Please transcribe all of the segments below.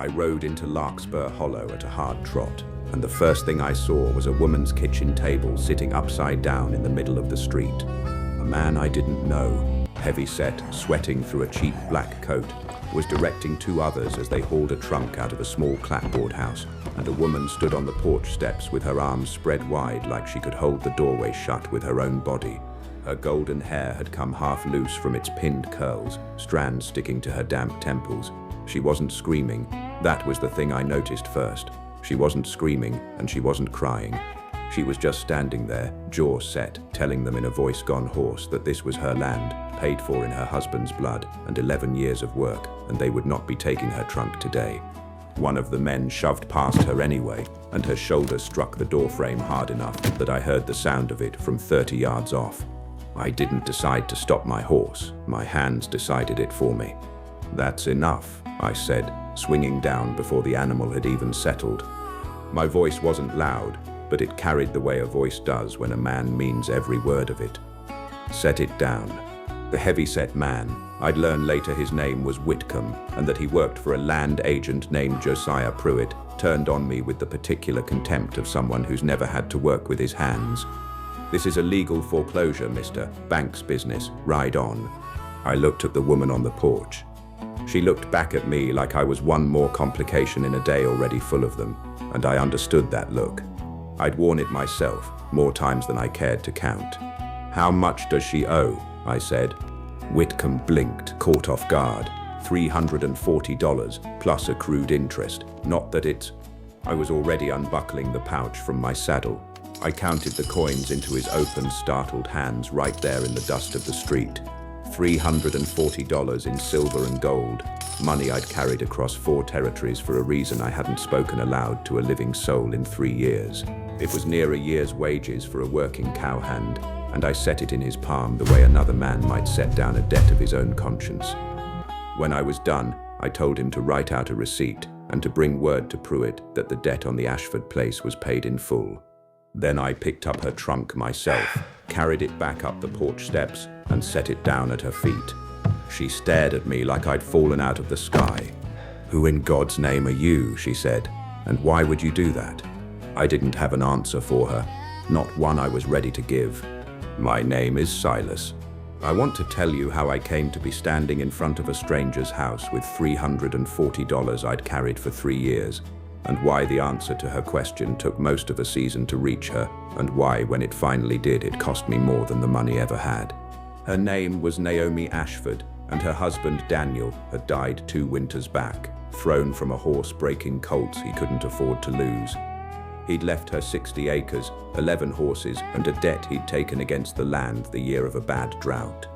I rode into Larkspur Hollow at a hard trot, and the first thing I saw was a woman's kitchen table sitting upside down in the middle of the street. A man I didn't know, heavy-set, sweating through a cheap black coat, was directing two others as they hauled a trunk out of a small clapboard house, and a woman stood on the porch steps with her arms spread wide like she could hold the doorway shut with her own body. Her golden hair had come half loose from its pinned curls, strands sticking to her damp temples. She wasn't screaming. That was the thing I noticed first. She wasn't screaming, and she wasn't crying. She was just standing there, jaw set, telling them in a voice gone hoarse that this was her land, paid for in her husband's blood, and 11 years of work, and they would not be taking her trunk today. One of the men shoved past her anyway, and her shoulder struck the doorframe hard enough that I heard the sound of it from 30 yards off. I didn't decide to stop my horse. My hands decided it for me. "That's enough," I said, swinging down before the animal had even settled. My voice wasn't loud, but it carried the way a voice does when a man means every word of it. "Set it down." The heavy-set man, I'd learn later his name was Whitcomb, and that he worked for a land agent named Josiah Pruitt, turned on me with the particular contempt of someone who's never had to work with his hands. "This is a legal foreclosure, mister. Bank's business. Ride on." I looked at the woman on the porch. She looked back at me like I was one more complication in a day already full of them, and I understood that look. I'd worn it myself, more times than I cared to count. "How much does she owe?" I said. Whitcomb blinked, caught off guard. $340, plus accrued interest. Not that it's... I was already unbuckling the pouch from my saddle. I counted the coins into his open, startled hands right there in the dust of the street. $340 in silver and gold, money I'd carried across 4 territories for a reason I hadn't spoken aloud to a living soul in 3 years. It was near a year's wages for a working cowhand, and I set it in his palm the way another man might set down a debt of his own conscience. When I was done, I told him to write out a receipt and to bring word to Pruitt that the debt on the Ashford place was paid in full. Then I picked up her trunk myself, carried it back up the porch steps, and set it down at her feet. She stared at me like I'd fallen out of the sky. "Who in God's name are you?" she said, "and why would you do that?" I didn't have an answer for her, not one I was ready to give. "My name is Silas. I want to tell you how I came to be standing in front of a stranger's house with $340 I'd carried for 3 years, and why the answer to her question took most of a season to reach her, and why, when it finally did, it cost me more than the money ever had. Her name was Naomi Ashford, and her husband Daniel had died 2 winters back, thrown from a horse-breaking colt he couldn't afford to lose. He'd left her 60 acres, 11 horses, and a debt he'd taken against the land the year of a bad drought.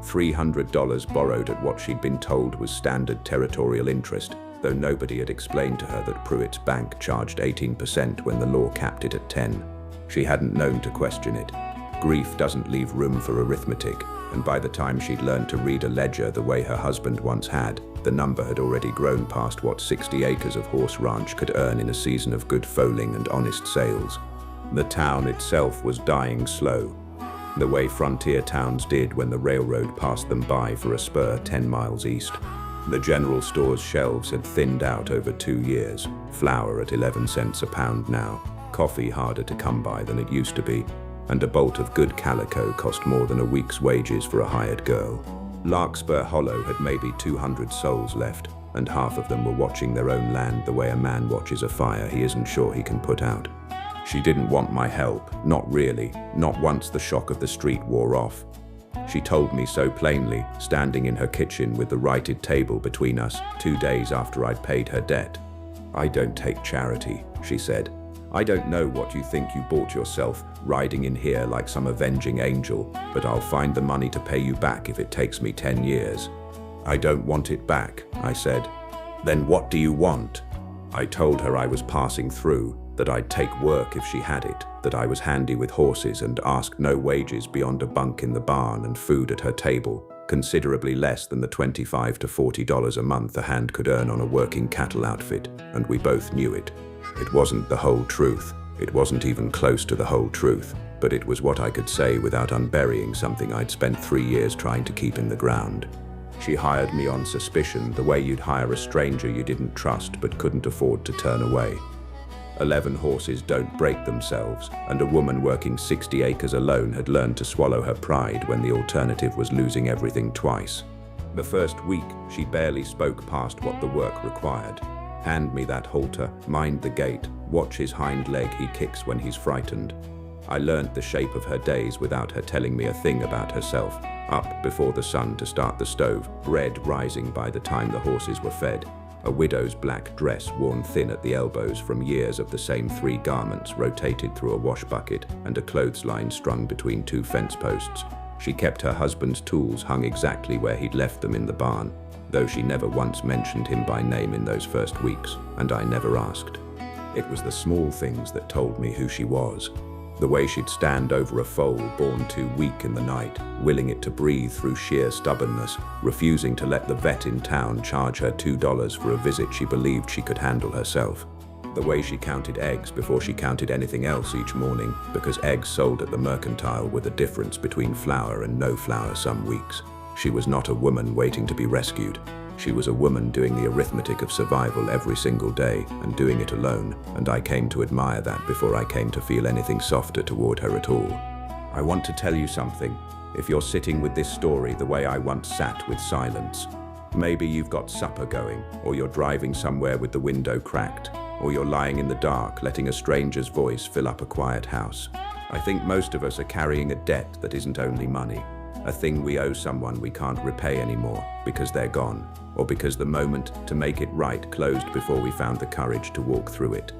$300 borrowed at what she'd been told was standard territorial interest, though nobody had explained to her that Pruitt's bank charged 18% when the law capped it at 10. She hadn't known to question it. Grief doesn't leave room for arithmetic, and by the time she'd learned to read a ledger the way her husband once had, the number had already grown past what 60 acres of horse ranch could earn in a season of good foaling and honest sales. The town itself was dying slow, the way frontier towns did when the railroad passed them by for a spur 10 miles east. The general store's shelves had thinned out over 2 years, flour at 11 cents a pound now, coffee harder to come by than it used to be, and a bolt of good calico cost more than a week's wages for a hired girl. Larkspur Hollow had maybe 200 souls left, and half of them were watching their own land the way a man watches a fire he isn't sure he can put out. She didn't want my help, not really, not once the shock of the street wore off. She told me so plainly, standing in her kitchen with the righted table between us 2 days after I'd paid her debt. "I don't take charity," she said. "I don't know what you think you bought yourself, riding in here like some avenging angel, but I'll find the money to pay you back if it takes me 10 years. "I don't want it back," I said. "Then what do you want?" I told her I was passing through, that I'd take work if she had it, that I was handy with horses and asked no wages beyond a bunk in the barn and food at her table, considerably less than the $25 to $40 a month a hand could earn on a working cattle outfit, and we both knew it. It wasn't the whole truth. It wasn't even close to the whole truth, but it was what I could say without unburying something I'd spent 3 years trying to keep in the ground. She hired me on suspicion, the way you'd hire a stranger you didn't trust but couldn't afford to turn away. 11 horses don't break themselves, and a woman working 60 acres alone had learned to swallow her pride when the alternative was losing everything twice. The first week, she barely spoke past what the work required. Hand me that halter, mind the gate, watch his hind leg he kicks when he's frightened. I learnt the shape of her days without her telling me a thing about herself. Up before the sun to start the stove, bread rising by the time the horses were fed. A widow's black dress worn thin at the elbows from years of the same 3 garments rotated through a wash bucket and a clothesline strung between 2 fence posts. She kept her husband's tools hung exactly where he'd left them in the barn, though she never once mentioned him by name in those first weeks, and I never asked. It was the small things that told me who she was. The way she'd stand over a foal born too weak in the night, willing it to breathe through sheer stubbornness, refusing to let the vet in town charge her $2 for a visit she believed she could handle herself. The way she counted eggs before she counted anything else each morning, because eggs sold at the mercantile were the difference between flour and no flour some weeks. She was not a woman waiting to be rescued. She was a woman doing the arithmetic of survival every single day and doing it alone, and I came to admire that before I came to feel anything softer toward her at all. I want to tell you something. If you're sitting with this story the way I once sat with silence, maybe you've got supper going, or you're driving somewhere with the window cracked, or you're lying in the dark letting a stranger's voice fill up a quiet house. I think most of us are carrying a debt that isn't only money. A thing we owe someone we can't repay anymore because they're gone, or because the moment to make it right closed before we found the courage to walk through it.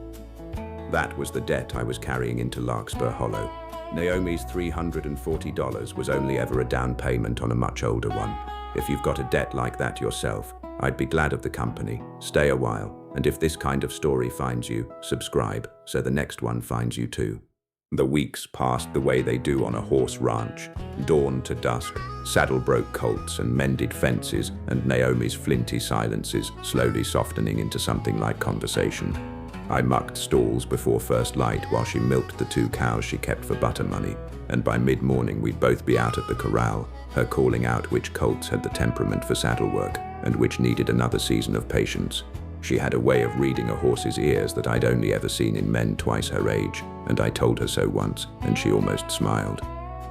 That was the debt I was carrying into Larkspur Hollow. Naomi's $340 was only ever a down payment on a much older one. If you've got a debt like that yourself, I'd be glad of the company. Stay a while, and if this kind of story finds you, subscribe so the next one finds you too. The weeks passed the way they do on a horse ranch, dawn to dusk, saddle-broke colts and mended fences, and Naomi's flinty silences slowly softening into something like conversation. I mucked stalls before first light while she milked the 2 cows she kept for butter money, and by mid-morning we'd both be out at the corral, her calling out which colts had the temperament for saddle work and which needed another season of patience. She had a way of reading a horse's ears that I'd only ever seen in men twice her age, and I told her so once, and she almost smiled.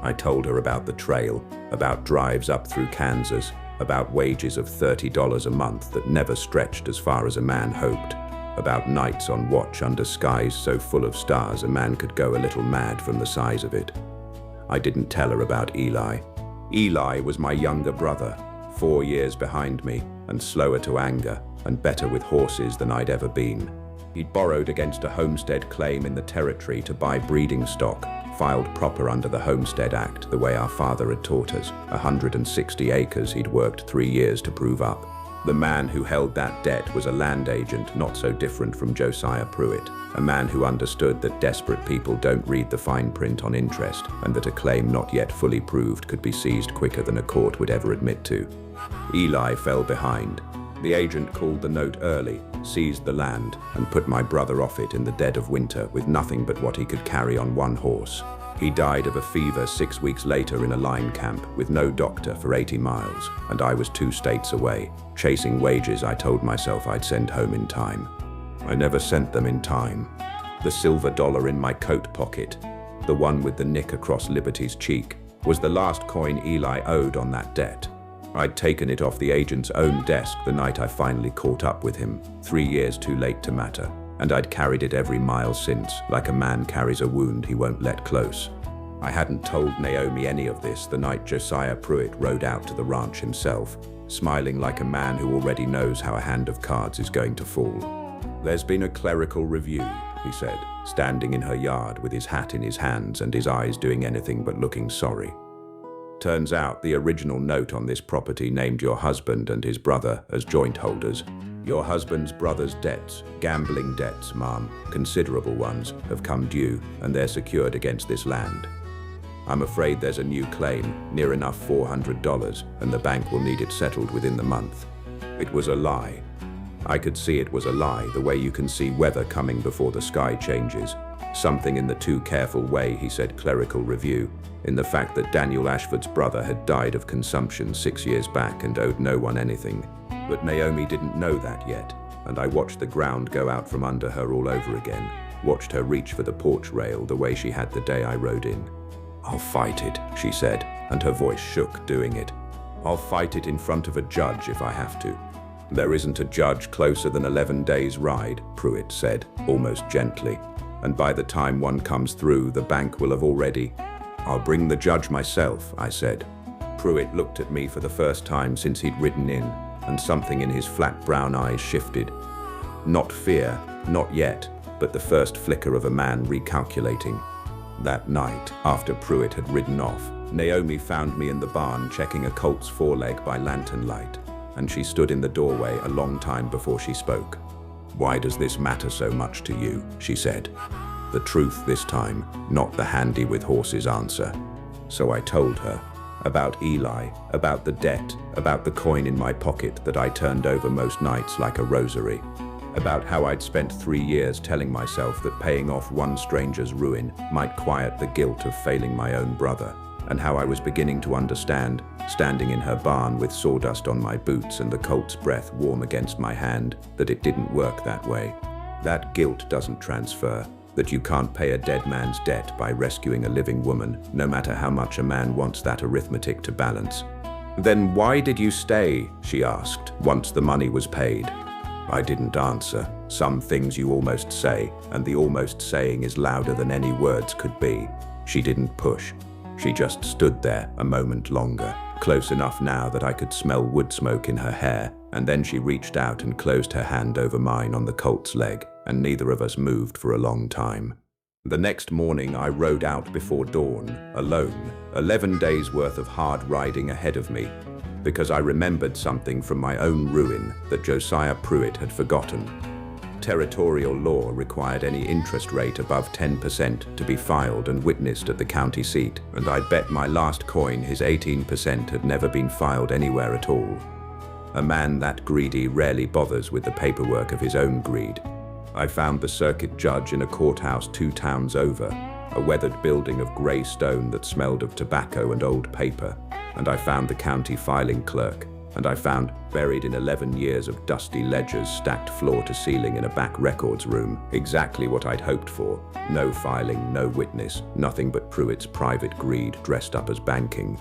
I told her about the trail, about drives up through Kansas, about wages of $30 a month that never stretched as far as a man hoped, about nights on watch under skies so full of stars a man could go a little mad from the size of it. I didn't tell her about Eli. Eli was my younger brother, 4 years behind me, and slower to anger, and better with horses than I'd ever been. He'd borrowed against a homestead claim in the territory to buy breeding stock, filed proper under the Homestead Act the way our father had taught us, 160 acres he'd worked 3 years to prove up. The man who held that debt was a land agent not so different from Josiah Pruitt, a man who understood that desperate people don't read the fine print on interest and that a claim not yet fully proved could be seized quicker than a court would ever admit to. Eli fell behind. The agent called the note early, seized the land, and put my brother off it in the dead of winter with nothing but what he could carry on 1 horse. He died of a fever 6 weeks later in a line camp with no doctor for 80 miles, and I was 2 states away, chasing wages I told myself I'd send home in time. I never sent them in time. The silver dollar in my coat pocket, the one with the nick across Liberty's cheek, was the last coin Eli owed on that debt. I'd taken it off the agent's own desk the night I finally caught up with him, 3 years too late to matter, and I'd carried it every mile since, like a man carries a wound he won't let close. I hadn't told Naomi any of this the night Josiah Pruitt rode out to the ranch himself, smiling like a man who already knows how a hand of cards is going to fall. "There's been a clerical review," he said, standing in her yard with his hat in his hands and his eyes doing anything but looking sorry. "Turns out the original note on this property named your husband and his brother as joint holders. Your husband's brother's debts, gambling debts, ma'am, considerable ones, have come due, and they're secured against this land. I'm afraid there's a new claim, near enough $400, and the bank will need it settled within the month." It was a lie. I could see it was a lie, the way you can see weather coming before the sky changes. Something in the too careful way he said clerical review, in the fact that Daniel Ashford's brother had died of consumption 6 years back and owed no one anything. But Naomi didn't know that yet, and I watched the ground go out from under her all over again, watched her reach for the porch rail the way she had the day I rode in. "I'll fight it," she said, and her voice shook doing it. "I'll fight it in front of a judge if I have to." "There isn't a judge closer than 11 days' ride," Pruitt said, almost gently. "And by the time one comes through, the bank will have already—" "I'll bring the judge myself," I said. Pruitt looked at me for the first time since he'd ridden in, and something in his flat brown eyes shifted. Not fear, not yet, but the first flicker of a man recalculating. That night, after Pruitt had ridden off, Naomi found me in the barn checking a colt's foreleg by lantern light, and she stood in the doorway a long time before she spoke. "Why does this matter so much to you?" she said. The truth this time, not the handy with horses answer. So I told her. About Eli, about the debt, about the coin in my pocket that I turned over most nights like a rosary. About how I'd spent 3 years telling myself that paying off one stranger's ruin might quiet the guilt of failing my own brother, and how I was beginning to understand, standing in her barn with sawdust on my boots and the colt's breath warm against my hand, that it didn't work that way. That guilt doesn't transfer, that you can't pay a dead man's debt by rescuing a living woman, no matter how much a man wants that arithmetic to balance. "Then why did you stay?" she asked, once the money was paid. I didn't answer. Some things you almost say, and the almost saying is louder than any words could be. She didn't push. She just stood there a moment longer, close enough now that I could smell wood smoke in her hair, and then she reached out and closed her hand over mine on the colt's leg, and neither of us moved for a long time. The next morning I rode out before dawn, alone, 11 days worth of hard riding ahead of me, because I remembered something from my own ruin that Josiah Pruitt had forgotten. Territorial law required any interest rate above 10% to be filed and witnessed at the county seat, and I'd bet my last coin his 18% had never been filed anywhere at all. A man that greedy rarely bothers with the paperwork of his own greed. I found the circuit judge in a courthouse 2 towns over, a weathered building of grey stone that smelled of tobacco and old paper, and I found the county filing clerk, and I found, buried in 11 years of dusty ledgers stacked floor to ceiling in a back records room, exactly what I'd hoped for. No filing, no witness, nothing but Pruitt's private greed dressed up as banking.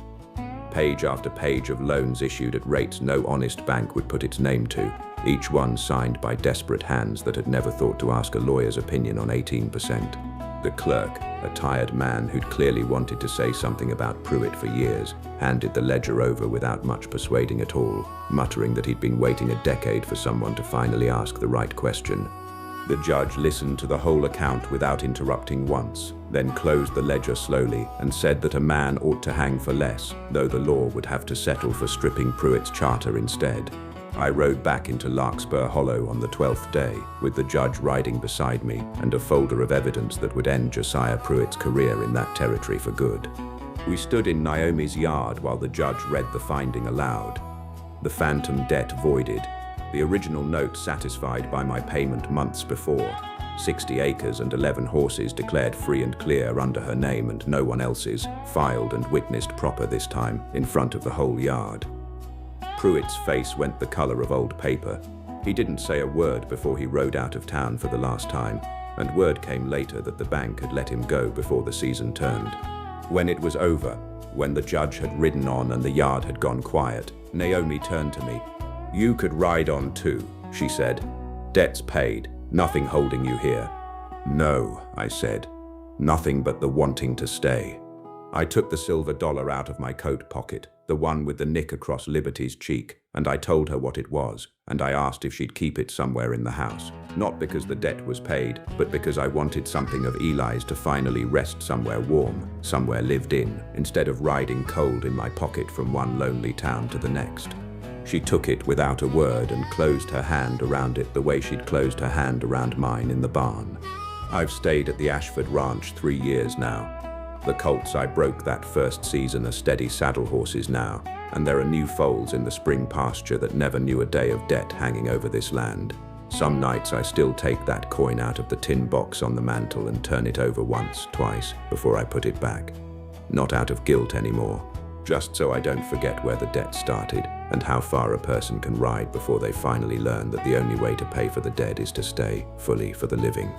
Page after page of loans issued at rates no honest bank would put its name to, each one signed by desperate hands that had never thought to ask a lawyer's opinion on 18%. The clerk, a tired man who'd clearly wanted to say something about Pruitt for years, handed the ledger over without much persuading at all, muttering that he'd been waiting a decade for someone to finally ask the right question. The judge listened to the whole account without interrupting once, then closed the ledger slowly and said that a man ought to hang for less, though the law would have to settle for stripping Pruitt's charter instead. I rode back into Larkspur Hollow on the 12th day, with the judge riding beside me and a folder of evidence that would end Josiah Pruitt's career in that territory for good. We stood in Naomi's yard while the judge read the finding aloud. The phantom debt voided, the original note satisfied by my payment months before, 60 acres and 11 horses declared free and clear under her name and no one else's, filed and witnessed proper this time, in front of the whole yard. Pruitt's face went the color of old paper. He didn't say a word before he rode out of town for the last time, and word came later that the bank had let him go before the season turned. When it was over, when the judge had ridden on and the yard had gone quiet, Naomi turned to me. "You could ride on too," she said. "Debt's paid, nothing holding you here." "No," I said. "Nothing but the wanting to stay." I took the silver dollar out of my coat pocket, the one with the nick across Liberty's cheek, and I told her what it was, and I asked if she'd keep it somewhere in the house. Not because the debt was paid, but because I wanted something of Eli's to finally rest somewhere warm, somewhere lived in, instead of riding cold in my pocket from one lonely town to the next. She took it without a word and closed her hand around it the way she'd closed her hand around mine in the barn. I've stayed at the Ashford Ranch 3 years now. The colts I broke that first season are steady saddle horses now, and there are new foals in the spring pasture that never knew a day of debt hanging over this land. Some nights I still take that coin out of the tin box on the mantel and turn it over once, twice, before I put it back. Not out of guilt anymore, just so I don't forget where the debt started and how far a person can ride before they finally learn that the only way to pay for the dead is to stay fully for the living.